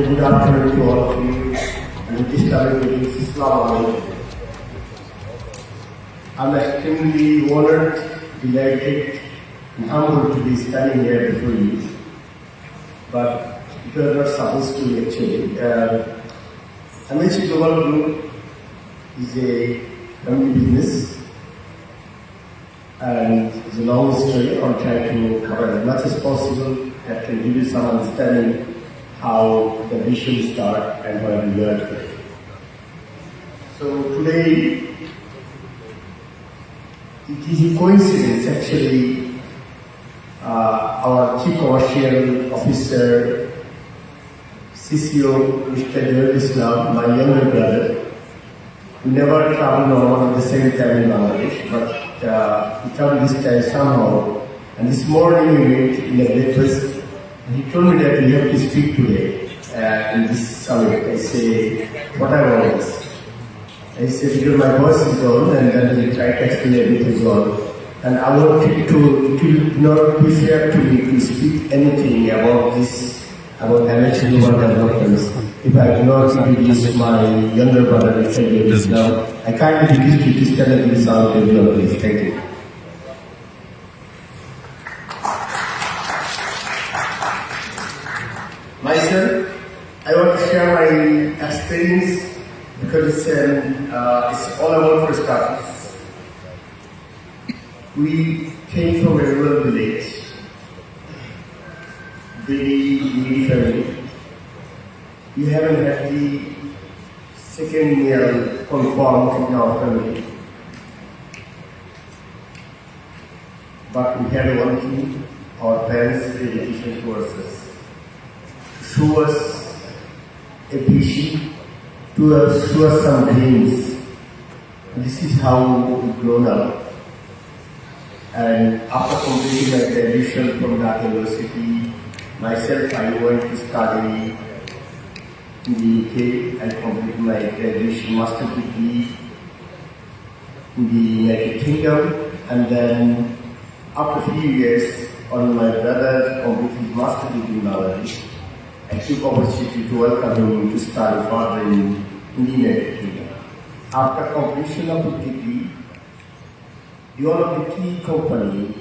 Very good afternoon to all of you. And with this time meeting, Islam. I'm extremely honored, delighted, and humbled to be standing here before you. But it was not supposed to be actually. MHC Global Group is a family business, and it's a long story. I'll try to cover as much as possible that can give you some understanding how the vision started and where we are today. So today, it is a coincidence actually. Our Chief Commercial Officer, CCO, Mr. Jawad Islam, my younger brother, we never traveled normal at the same time in Bangladesh, but he traveled this time somehow. And this morning we met in the breakfast, and he told me that we have to speak today in this summit. I say, what I want is. I said, because my voice is gone, and then he tried to explain a bit as well. And I wanted to, it will not be fair to me to speak anything about this, about MHC Global Developments, if I do not introduce my younger brother, Mr. Davis. Now, I can't introduce you to stand up in sound please. Thank you. Myself, I want to share my experience because it's all about for starters. We came from a rural village, very needy family. We haven't had the second meal confirmed in our family. But we had one thing, our parents' dedication towards us. Show us a vision, show us some dreams. This is how we grown up. And after completing my graduation from Dhaka University, myself I went to study in the UK and completed my graduation master degree in the United Kingdom. And then after a few years, on my brother completed his master degree in Bangladesh, I took opportunity to welcome him to study further in the United Kingdom. After completion of the degree, one of the key company,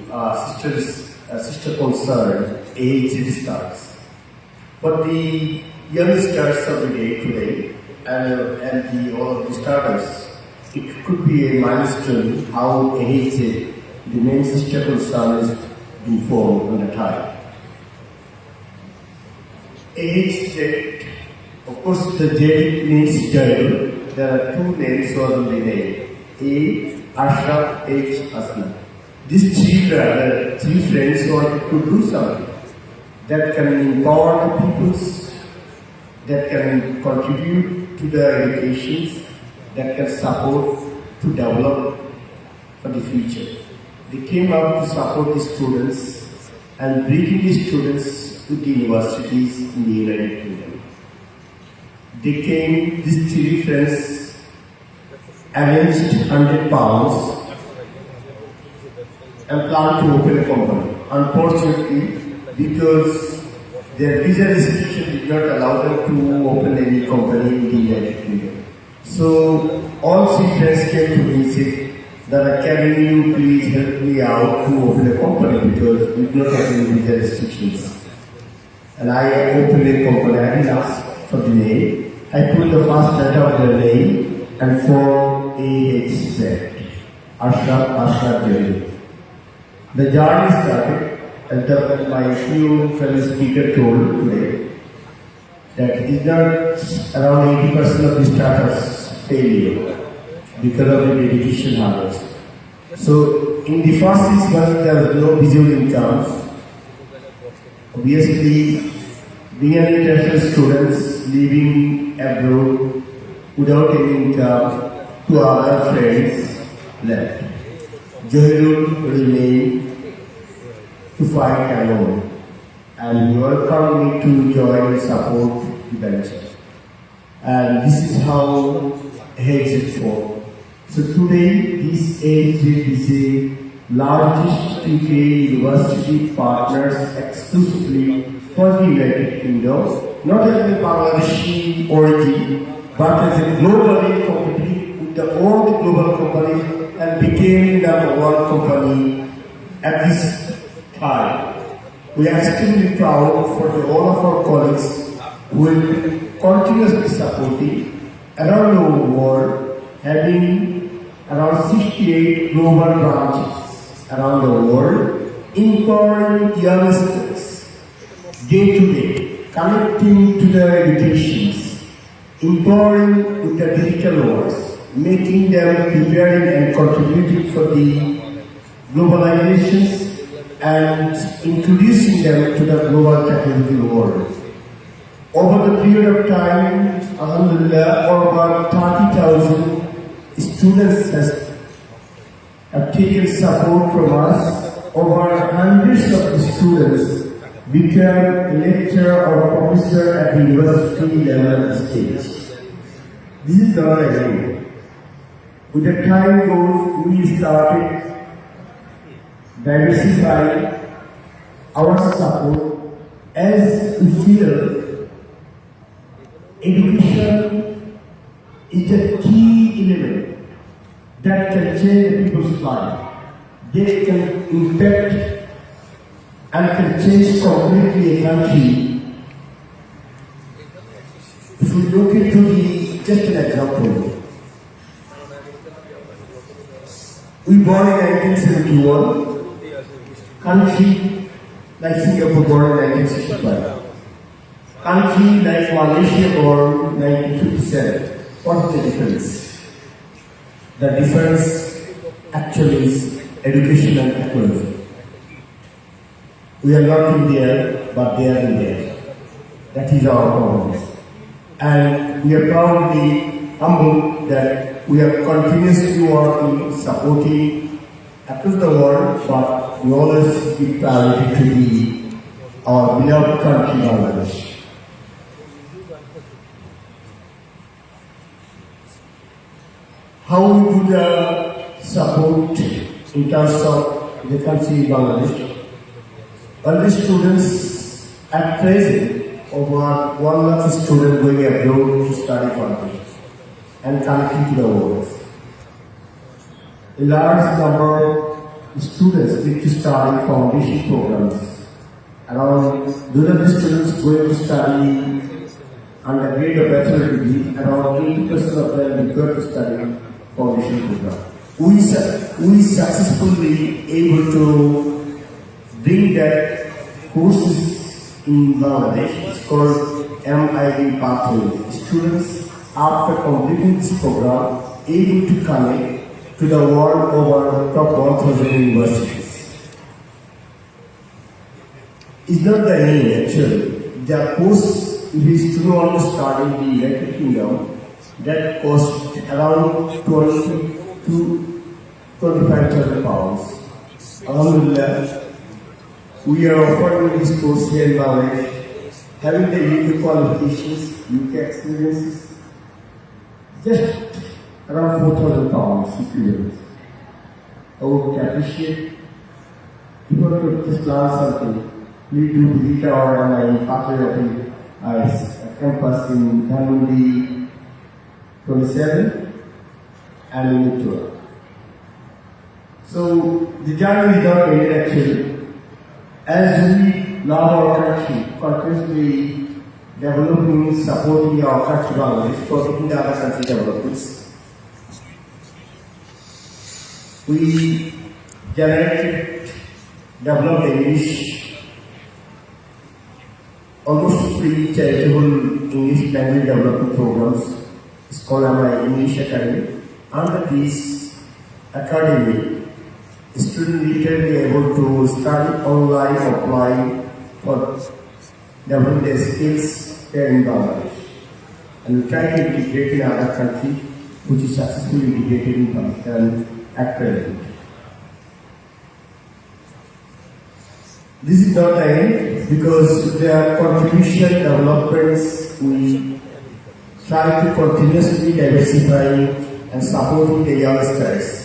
sister concern, AHC starts. But the youngsters of the day today, and all of the startups, it could be a milestone how AHC, the main sister concern, is being formed on the time. AHC, of course, the J means Jail. There are two names on the name. A, Ashraf, H, Asna. These three friends wanted to do something that can empower the peoples, that can contribute to their educations, that can support to develop for the future. They came out to support the students and bringing the students to the universities in the United Kingdom. They came, these three friends, arranged £100 and planned to open a company. Unfortunately, because their visa restriction did not allow them to open any company in the United Kingdom. So all three friends came to me and said that can you please help me out to open a company because we do not have any visa restrictions. And I opened a company. I didn't ask for the name. I put the first letter of the name and for AHZ, Ashraf Jalil. The journey started, and my few fellow speaker told today that it is not around 80% of the startups failure because of the dedication harvest. So in the first 6 months there was no visual income. Obviously, being an international students living abroad without any income, to our friends left. Johilul remained to fight alone, and he welcomed me to join and support the venture. And this is how HZ formed. So today, this HZ is a largest UK university partners exclusively for the United Kingdom not as a Bangladeshi origin, but as a globally competed with the old global company and became number one company at this time. We are extremely proud for all of our colleagues who will continuously supporting around the world, having around 68 global branches around the world, empowering youngsters day to day, connecting to their educations, empowering with the digital world, making them preparing and contributing for the globalizations and introducing them to the global technology world. Over the period of time, alhamdulillah, over 30,000 students have taken support from us. Over hundreds of the students became a lecturer or professor at the university level stage. This is not a game. With the time goes, we started diversifying our support as we feel education is a key element that can change people's life. They can impact and can change completely a country. If we look into just an example, we born in 1971, country like Singapore born in 1965. Country like Malaysia born 1957. What is the difference? The difference actually is education and technology. We are not in there, but they are in there. That is our problem. And we are proudly humble that we are continuously working, supporting across the world, but we always give priority to our beloved country, Bangladesh. How we do the support in terms of the country Bangladesh? Bangladesh students at present, over 1 lakh students going abroad to study Bangladesh and connecting to the world. A large number of students need to study foundation programs. Around those are the students going to study undergrad or bachelor degree, around 80% of them require to study foundation program. We successfully able to bring that courses in Bangladesh. It's called MID pathway. Students after completing this program able to connect to the world over top 1,000 universities. It's not the aim actually. The course is to want to start in the United Kingdom. That cost around 20 to 25,000 pounds. Alhamdulillah, we are offering this course here in Bangladesh, having the UK qualifications, UK experiences, just around 4,000 pounds if you will. I would appreciate if you want to just learn something, please do visit our MIE pathway of campus in Dhanmondi 27 and in Muttura. So the journey is not ended actually. As we love our country, continuously developing, supporting our country Bangladesh, protecting the other country developments, we developed English, almost free charitable English language development programs. It's called my English Academy. Under this academy, students will be able to study online, offline for developing their skills here in Bangladesh. And we try to integrate in other countries, which is successfully integrated in Pakistan at present. This is not the end, because their contribution developments, we try to continuously diversify and supporting the youngsters.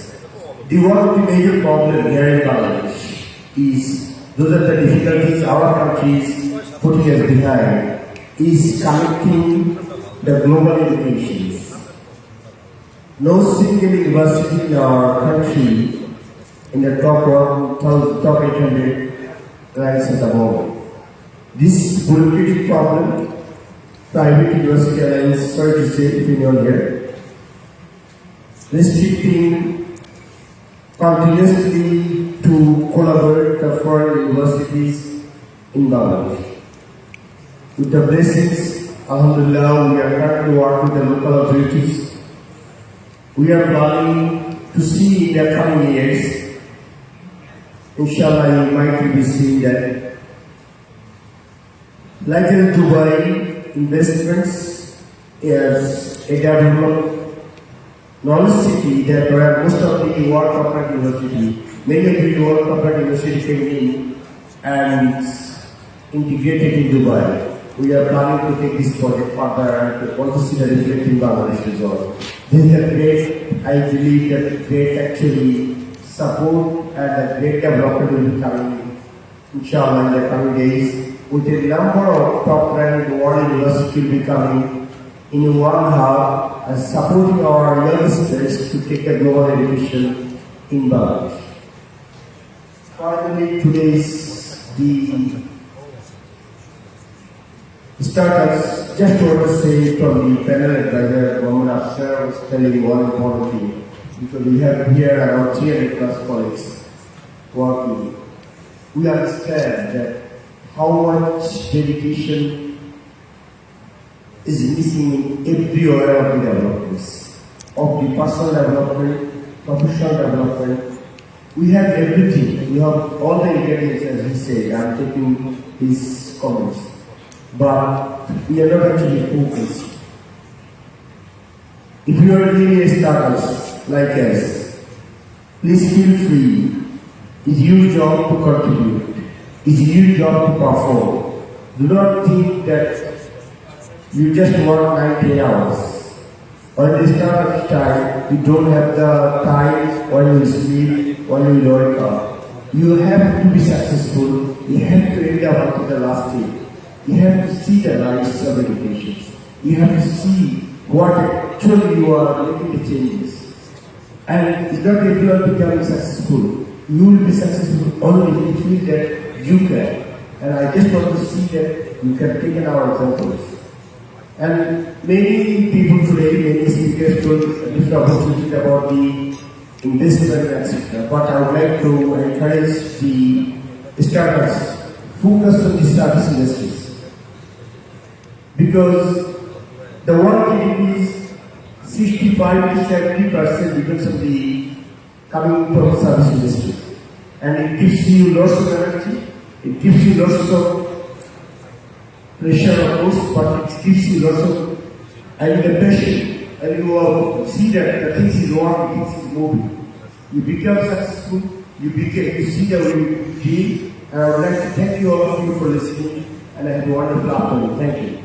One of the major problems here in Bangladesh is those are the difficulties our country is putting us behind. is connecting the global educations. No single university in our country in the top 800 ranks at the moment. This bureaucratic problem, private university alliance, sorry to say, opinion here, restricting continuously to collaborate with foreign universities in Bangladesh. With the blessings, Alhamdulillah, we are currently working with the local authorities. We are planning to see in the coming years, inshallah, you might be seeing that, like in Dubai, investments is a development knowledge city that where most of the world corporate university, many of the world corporate university came in and integrated in Dubai. We are planning to take this project further and want to see the result in Bangladesh as well. This is a great, I believe that great actually support and a great development will be coming, inshallah, in the coming days. With a number of top-ranked world universities will be coming in one hub and supporting our youngsters to take a global education in Bangladesh. Finally, today's the startups, just want to say from the panel advisor, Mohammed Afsar was telling one important thing, because we have here around 300 plus colleagues working. We understand that how much dedication is missing in every area of the developments, of the personal development, professional development. We have everything, we have all the ingredients as he said, I'm taking his comments. But we are not actually focused. If you are really a startup like us, please feel free. It's your job to contribute. It's your job to perform. Do not think that you just work 90 hours. When the startup time, you don't have the time when you sleep, when you wake up. You have to be successful. You have to end up until the last day. You have to see the lives of education. You have to see what actually you are making the changes. And it's not everyone becoming successful. You will be successful only if you feel that you can. And I just want to see that you can take our examples. And many people today, many speakers told different opportunities about the investment, etc. But I would like to encourage the startups focus on the service industries. Because the world GDP is 65 to 70% because of the coming from service industry. And it gives you lots of energy, it gives you lots of pressure of course, but it gives you lots of the passion. And you see that the things is working, things is moving. You become successful, you see the way you feel. And I would like to thank you all of you for listening, and I have a wonderful afternoon. Thank you.